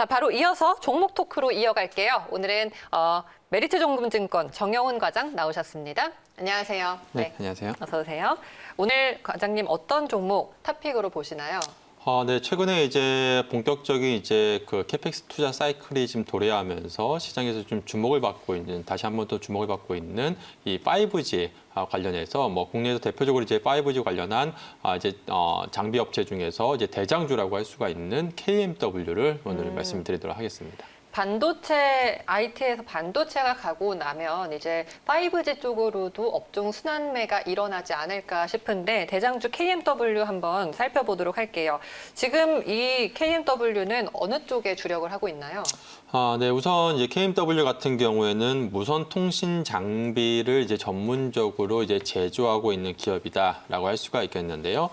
자, 바로 이어서 종목 토크로 이어갈게요. 오늘은 메리트종금증권 정영훈 과장 나오셨습니다. 안녕하세요. 네, 안녕하세요. 어서 오세요. 오늘 과장님 어떤 종목 탑픽으로 보시나요? 네, 최근에 이제 본격적인 이제 그 캐펙스 투자 사이클이 지금 도래하면서 시장에서 좀 주목을 받고 있는, 다시 한번 또 주목을 받고 있는 이 5G 관련해서 뭐 국내에서 대표적으로 이제 5G 관련한 이제 장비 업체 중에서 이제 대장주라고 할 수가 있는 KMW를 오늘 말씀드리도록 하겠습니다. 반도체, IT에서 반도체가 가고 나면 이제 5G 쪽으로도 업종 순환매가 일어나지 않을까 싶은데 대장주 KMW 한번 살펴보도록 할게요. 지금 이 KMW는 어느 쪽에 주력을 하고 있나요? 네, 우선 이제 KMW 같은 경우에는 무선 통신 장비를 이제 전문적으로 이제 제조하고 있는 기업이다라고 할 수가 있겠는데요.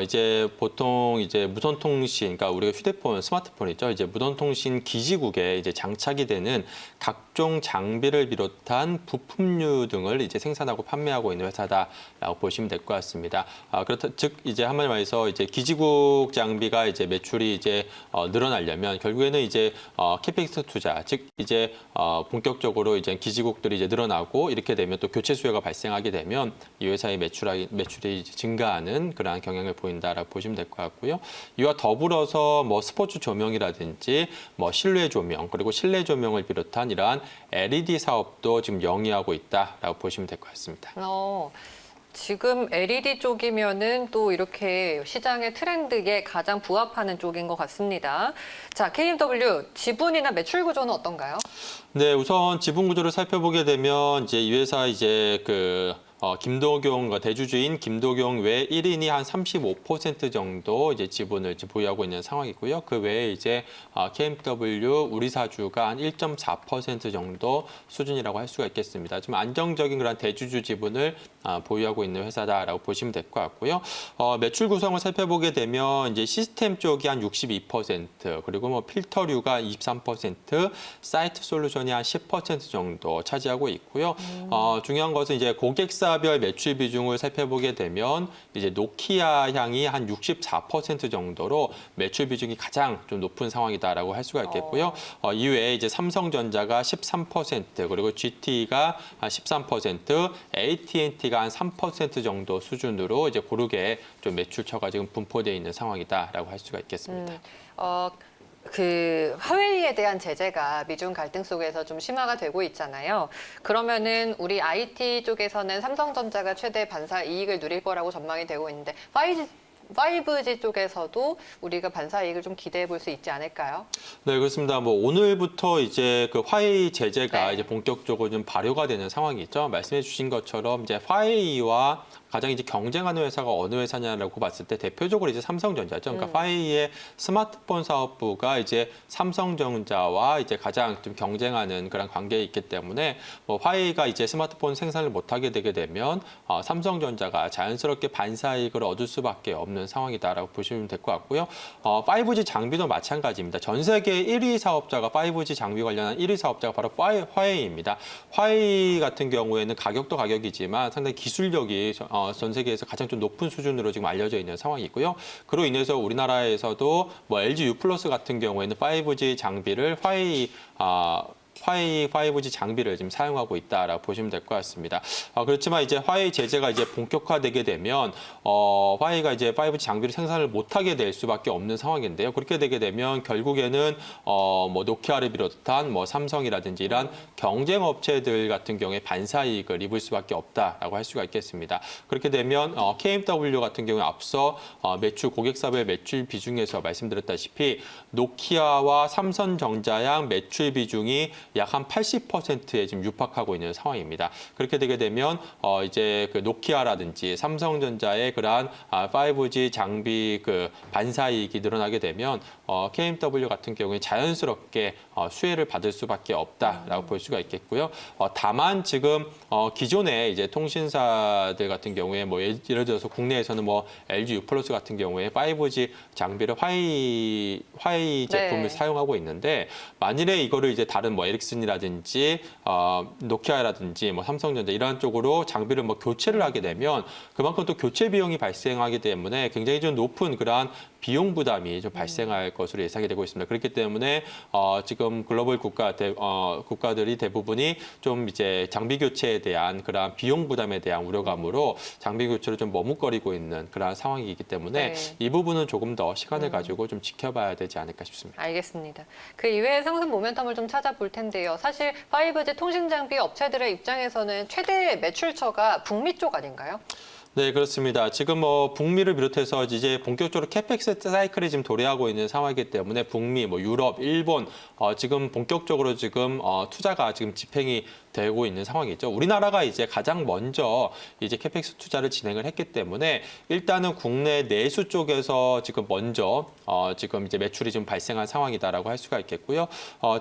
이제 보통 이제 무선 통신, 그러니까 우리가 휴대폰, 스마트폰이죠. 이제 무선 통신 기지국에 이제 장착이 되는 각종 장비를 비롯한 부품류 등을 이제 생산하고 판매하고 있는 회사다라고 보시면 될 것 같습니다. 그렇다 즉 이제 한마디로 말해서 이제 기지국 장비가 이제 매출이 이제 늘어나려면 결국에는 이제 캐펙스 투자, 즉 이제 본격적으로 이제 기지국들이 이제 늘어나고 이렇게 되면 또 교체 수요가 발생하게 되면 이 회사의 매출이 증가하는 그러한 경향을 보인다라고 보시면 될 것 같고요. 이와 더불어서 뭐 스포츠 조명이라든지 뭐 실내 조명 그리고 실내 조명을 비롯한 이러한 LED 사업도 지금 영위하고 있다라고 보시면 될 것 같습니다. 지금 LED 쪽이면은 또 이렇게 시장의 트렌드에 가장 부합하는 쪽인 것 같습니다. 자, KMW 지분이나 매출 구조는 어떤가요? 네, 우선 지분 구조를 살펴보게 되면 이제 이 회사 이제 김도경 대주주인 김도경 외 1인이 한 35% 정도 이제 지분을 보유하고 있는 상황이고요. 그 외에 이제 KMW 우리 사주가 한 1.4% 정도 수준이라고 할 수가 있겠습니다. 좀 안정적인 그런 대주주 지분을 보유하고 있는 회사다라고 보시면 될 것 같고요. 매출 구성을 살펴보게 되면 이제 시스템 쪽이 한 62%, 그리고 뭐 필터류가 23%, 사이트 솔루션이 한 10% 정도 차지하고 있고요. 중요한 것은 이제 고객사별 매출 비중을 살펴보게 되면 이제 노키아 향이 한 64% 정도로 매출 비중이 가장 좀 높은 상황이다라고 할 수가 있겠고요. 이외에 이제 삼성전자가 13%, 그리고 GT가 한 13%, AT&T가 한 3% 정도 수준으로 이제 고르게 좀 매출처가 지금 분포되어 있는 상황이다라고 할 수가 있겠습니다. 화웨이에 대한 제재가 미중 갈등 속에서 좀 심화가 되고 있잖아요. 그러면은 우리 IT 쪽에서는 삼성전자가 최대 반사 이익을 누릴 거라고 전망이 되고 있는데 5G 쪽에서도 우리가 반사 이익을 좀 기대해 볼 수 있지 않을까요? 네, 그렇습니다. 뭐 오늘부터 이제 그 화웨이 제재가 네. 이제 본격적으로 좀 발효가 되는 상황이 있죠. 말씀해 주신 것처럼 이제 화웨이와 가장 이제 경쟁하는 회사가 어느 회사냐라고 봤을 때 대표적으로 이제 삼성전자죠. 그러니까 화웨이의 스마트폰 사업부가 이제 삼성전자와 이제 가장 좀 경쟁하는 그런 관계에 있기 때문에 뭐 화웨이가 이제 스마트폰 생산을 못하게 되게 되면 삼성전자가 자연스럽게 반사이익을 얻을 수밖에 없는 상황이다라고 보시면 될 것 같고요. 5G 장비도 마찬가지입니다. 전 세계 1위 사업자가 5G 장비 관련한 1위 사업자가 바로 화웨이입니다. 화웨이 같은 경우에는 가격도 가격이지만 상당히 기술력이 전 세계에서 가장 좀 높은 수준으로 지금 알려져 있는 상황이고요. 그로 인해서 우리나라에서도 뭐 LG U+ 같은 경우에는 5G 장비를 화웨이 5G 장비를 지금 사용하고 있다라고 보시면 될 것 같습니다. 그렇지만 이제 화웨이 제재가 이제 본격화되게 되면 화웨이가 이제 5G 장비를 생산을 못하게 될 수밖에 없는 상황인데요. 그렇게 되게 되면 결국에는 뭐 노키아를 비롯한 뭐 삼성이라든지 이런 경쟁 업체들 같은 경우에 반사이익을 입을 수밖에 없다라고 할 수가 있겠습니다. 그렇게 되면 KMW 같은 경우에 앞서 고객사별 매출 비중에서 말씀드렸다시피 노키아와 삼성전자양 매출 비중이 약 한 80%에 지금 육박하고 있는 상황입니다. 그렇게 되게 되면 이제 그 노키아라든지 삼성전자의 그러한 5G 장비 그 반사이익이 늘어나게 되면 KMW 같은 경우에 자연스럽게 수혜를 받을 수밖에 없다라고 볼 수가 있겠고요. 다만 지금 기존의 이제 통신사들 같은 경우에 뭐 예를 들어서 국내에서는 뭐 LG U+ 같은 경우에 5G 장비를 화웨이 제품을 사용하고 있는데 만일에 이거를 이제 다른 뭐 에릭슨이라든지 노키아라든지 뭐 삼성전자 이런 쪽으로 장비를 뭐 교체를 하게 되면 그만큼 또 교체 비용이 발생하기 때문에 굉장히 좀 높은 그러한 비용 부담이 좀 발생할 것으로 예상이 되고 있습니다. 그렇기 때문에 지금 글로벌 국가들이 대부분이 좀 이제 장비 교체에 대한 그러한 비용 부담에 대한 우려감으로 장비 교체를 좀 머뭇거리고 있는 그러한 상황이기 때문에 네. 이 부분은 조금 더 시간을 가지고 좀 지켜봐야 되지 않을까 싶습니다. 알겠습니다. 그 이외의 상승 모멘텀을 좀 찾아볼 텐데요. 사실 5G 통신 장비 업체들의 입장에서는 최대 매출처가 북미 쪽 아닌가요? 네, 그렇습니다. 지금 뭐 북미를 비롯해서 이제 본격적으로 캐펙스 사이클이 지금 도래하고 있는 상황이기 때문에 북미, 뭐 유럽, 일본 지금 본격적으로 지금 투자가 지금 집행이 되고 있는 상황이죠. 우리나라가 이제 가장 먼저 이제 캐펙스 투자를 진행을 했기 때문에 일단은 국내 내수 쪽에서 지금 먼저 지금 이제 매출이 좀 발생한 상황이다라고 할 수가 있겠고요.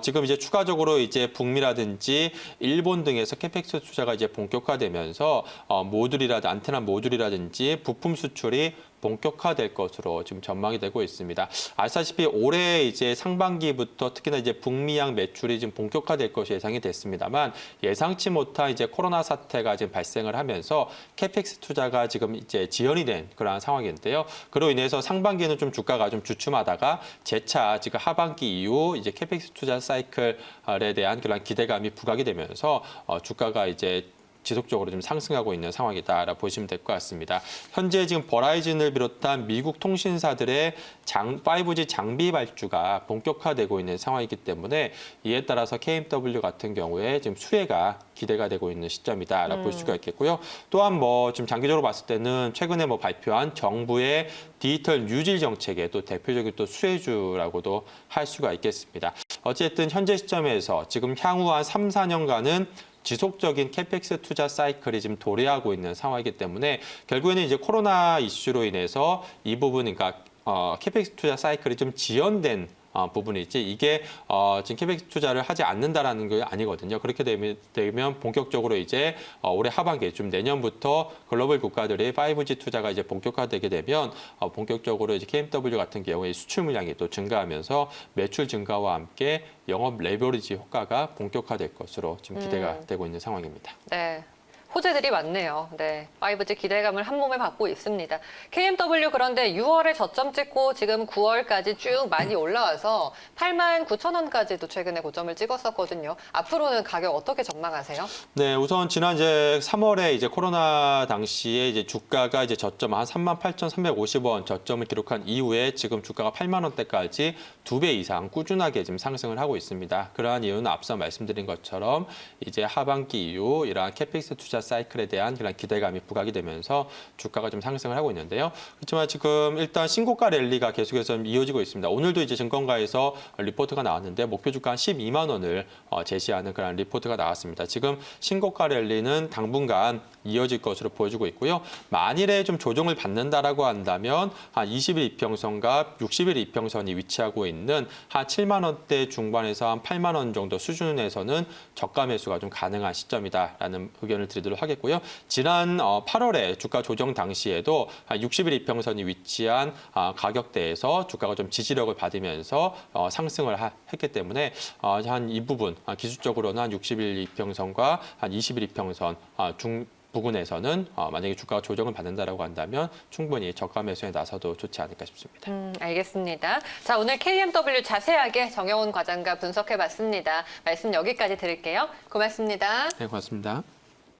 지금 이제 추가적으로 이제 북미라든지 일본 등에서 캐펙스 투자가 이제 본격화되면서 모듈이라든지 안테나 모듈이라든지 부품 수출이 본격화될 것으로 지금 전망이 되고 있습니다. 아시다시피 올해 이제 상반기부터 특히나 이제 북미양 매출이 지금 본격화될 것이 예상이 됐습니다만 예상치 못한 이제 코로나 사태가 지금 발생을 하면서 캐펙스 투자가 지금 이제 지연이 된 그러한 상황인데요. 그로 인해서 상반기에는 좀 주가가 좀 주춤하다가 재차 지금 하반기 이후 이제 캐펙스 투자 사이클에 대한 그런 기대감이 부각이 되면서 주가가 이제 지속적으로 좀 상승하고 있는 상황이다라고 보시면 될 것 같습니다. 현재 지금 버라이즌을 비롯한 미국 통신사들의 5G 장비 발주가 본격화되고 있는 상황이기 때문에 이에 따라서 KMW 같은 경우에 지금 수혜가 기대가 되고 있는 시점이다라고 볼 수가 있겠고요. 또한 뭐 지금 장기적으로 봤을 때는 최근에 뭐 발표한 정부의 디지털 뉴질 정책의 또 대표적인 또 수혜주라고도 할 수가 있겠습니다. 어쨌든 현재 시점에서 지금 향후 한 3, 4년간은 지속적인 캐펙스 투자 사이클이 지금 도래하고 있는 상황이기 때문에 결국에는 이제 코로나 이슈로 인해서 이 부분, 그러니까 캐펙스 투자 사이클이 좀 지연된 부분이 있지 이게 지금 캐펙스 투자를 하지 않는다라는 게 아니거든요. 그렇게 되면 본격적으로 이제 올해 하반기 좀 내년부터 글로벌 국가들의 5G 투자가 이제 본격화되게 되면 본격적으로 이제 KMW 같은 경우에 수출 물량이 또 증가하면서 매출 증가와 함께 영업 레버리지 효과가 본격화될 것으로 지금 기대가 되고 있는 상황입니다. 네. 호재들이 많네요. 네, 5G 기대감을 한 몸에 받고 있습니다. KMW 그런데 6월에 저점 찍고 지금 9월까지 쭉 많이 올라와서 89,000원까지도 최근에 고점을 찍었었거든요. 앞으로는 가격 어떻게 전망하세요? 네, 우선 지난 이제 3월에 이제 코로나 당시에 이제 주가가 이제 저점 한 38,350원 저점을 기록한 이후에 지금 주가가 8만 원대까지 2배 이상 꾸준하게 지금 상승을 하고 있습니다. 그러한 이유는 앞서 말씀드린 것처럼 이제 하반기 이후 이러한 캐펙스 투자 사이클에 대한 그런 기대감이 부각이 되면서 주가가 좀 상승을 하고 있는데요. 그렇지만 지금 일단 신고가 랠리가 계속해서 이어지고 있습니다. 오늘도 이제 증권가에서 리포트가 나왔는데 목표 주가 한 12만 원을 제시하는 그런 리포트가 나왔습니다. 지금 신고가 랠리는 당분간 이어질 것으로 보여지고 있고요. 만일에 좀 조정을 받는다라고 한다면 한 20일 이평선과 60일 이평선이 위치하고 있는 한 7만 원대 중반에서 한 8만 원 정도 수준에서는 저가 매수가 좀 가능한 시점이다라는 의견을 드리도록 하겠고요. 지난 8월에 주가 조정 당시에도 한 60일 이평선이 위치한 가격대에서 주가가 좀 지지력을 받으면서 상승을 했기 때문에 한 이 부분 기술적으로는 한 60일 이평선과 한 20일 이평선 부근에서는 만약에 주가가 조정을 받는다라고 한다면 충분히 저가 매수에 나서도 좋지 않을까 싶습니다. 알겠습니다. 자, 오늘 KMW 자세하게 정영훈 과장과 분석해봤습니다. 말씀 여기까지 드릴게요. 고맙습니다. 네, 고맙습니다.